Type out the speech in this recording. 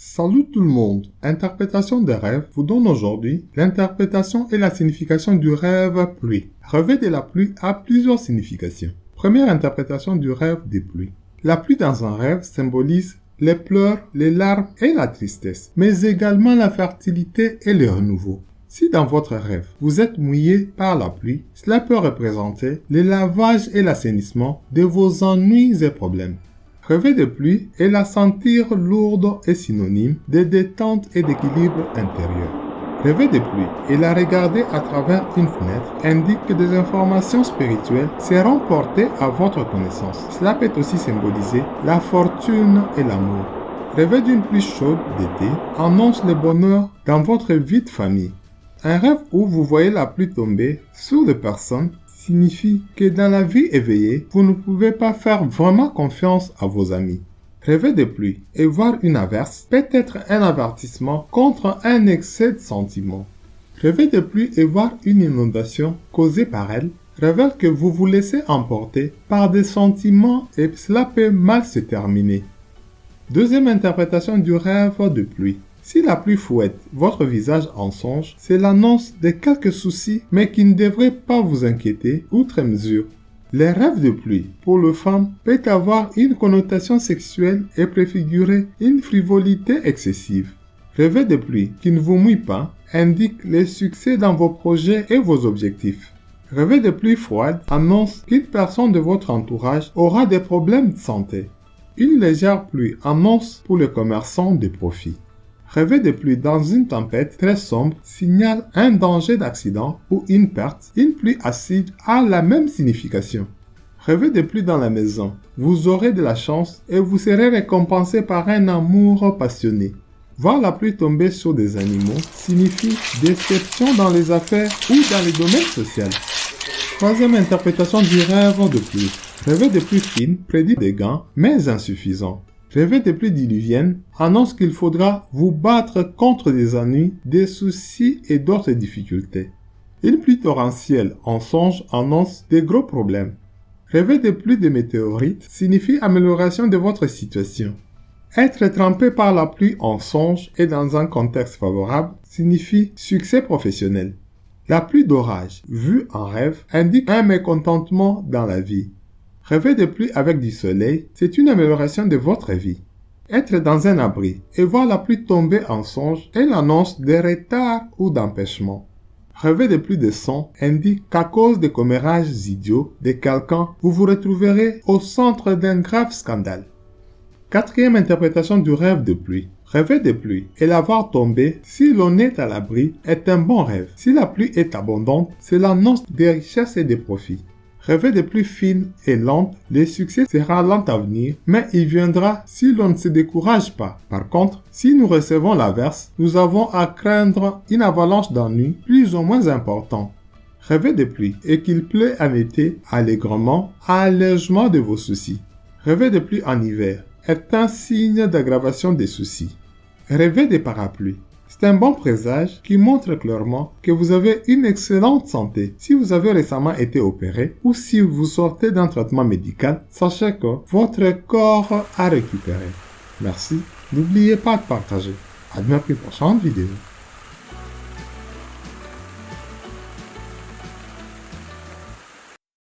Salut tout le monde! Interprétation des rêves vous donne aujourd'hui l'interprétation et la signification du rêve pluie. Rêver de la pluie a plusieurs significations. Première interprétation du rêve des pluies. La pluie dans un rêve symbolise les pleurs, les larmes et la tristesse, mais également la fertilité et le renouveau. Si dans votre rêve, vous êtes mouillé par la pluie, cela peut représenter le lavage et l'assainissement de vos ennuis et problèmes. Rêver de pluie et la sentir lourde est synonyme de détente et d'équilibre intérieur. Rêver de pluie et la regarder à travers une fenêtre indique que des informations spirituelles seront portées à votre connaissance. Cela peut aussi symboliser la fortune et l'amour. Rêver d'une pluie chaude d'été annonce le bonheur dans votre vie de famille. Un rêve où vous voyez la pluie tomber sur des personnes signifie que dans la vie éveillée, vous ne pouvez pas faire vraiment confiance à vos amis. Rêver de pluie et voir une averse peut être un avertissement contre un excès de sentiments. Rêver de pluie et voir une inondation causée par elle révèle que vous vous laissez emporter par des sentiments et cela peut mal se terminer. Deuxième interprétation du rêve de pluie. Si la pluie fouette votre visage en songe, c'est l'annonce de quelques soucis mais qui ne devraient pas vous inquiéter outre mesure. Les rêves de pluie, pour les femmes, peut avoir une connotation sexuelle et préfigurer une frivolité excessive. Rêver de pluie qui ne vous mouille pas indique le succès dans vos projets et vos objectifs. Rêver de pluie froide annonce qu'une personne de votre entourage aura des problèmes de santé. Une légère pluie annonce pour les commerçants des profits. Rêver de pluie dans une tempête très sombre signale un danger d'accident ou une perte. Une pluie acide a la même signification. Rêver de pluie dans la maison. Vous aurez de la chance et vous serez récompensé par un amour passionné. Voir la pluie tomber sur des animaux signifie déception dans les affaires ou dans les domaines sociaux. Troisième interprétation du rêve de pluie. Rêver de pluie fine prédit des gains mais insuffisants. Rêver de pluie diluvienne annonce qu'il faudra vous battre contre des ennuis, des soucis et d'autres difficultés. Une pluie torrentielle en songe annonce des gros problèmes. Rêver de pluie de météorites signifie amélioration de votre situation. Être trempé par la pluie en songe et dans un contexte favorable signifie succès professionnel. La pluie d'orage, vue en rêve, indique un mécontentement dans la vie. Rêver de pluie avec du soleil, c'est une amélioration de votre vie. Être dans un abri et voir la pluie tomber en songe est l'annonce de retard ou d'empêchement. Rêver de pluie de sang indique qu'à cause des commérages idiots de quelqu'un, vous vous retrouverez au centre d'un grave scandale. Quatrième interprétation du rêve de pluie. Rêver de pluie et la voir tomber si l'on est à l'abri est un bon rêve. Si la pluie est abondante, c'est l'annonce des richesses et des profits. Rêver de pluie fine et lente, le succès sera lent à venir, mais il viendra si l'on ne se décourage pas. Par contre, si nous recevons l'averse, nous avons à craindre une avalanche d'ennuis plus ou moins importants. Rêver de pluie et qu'il pleut en été allègrement, allègement de vos soucis. Rêver de pluie en hiver est un signe d'aggravation des soucis. Rêver des parapluies. C'est un bon présage qui montre clairement que vous avez une excellente santé. Si vous avez récemment été opéré ou si vous sortez d'un traitement médical, sachez que votre corps a récupéré. Merci. N'oubliez pas de partager. À demain pour une prochaine vidéo.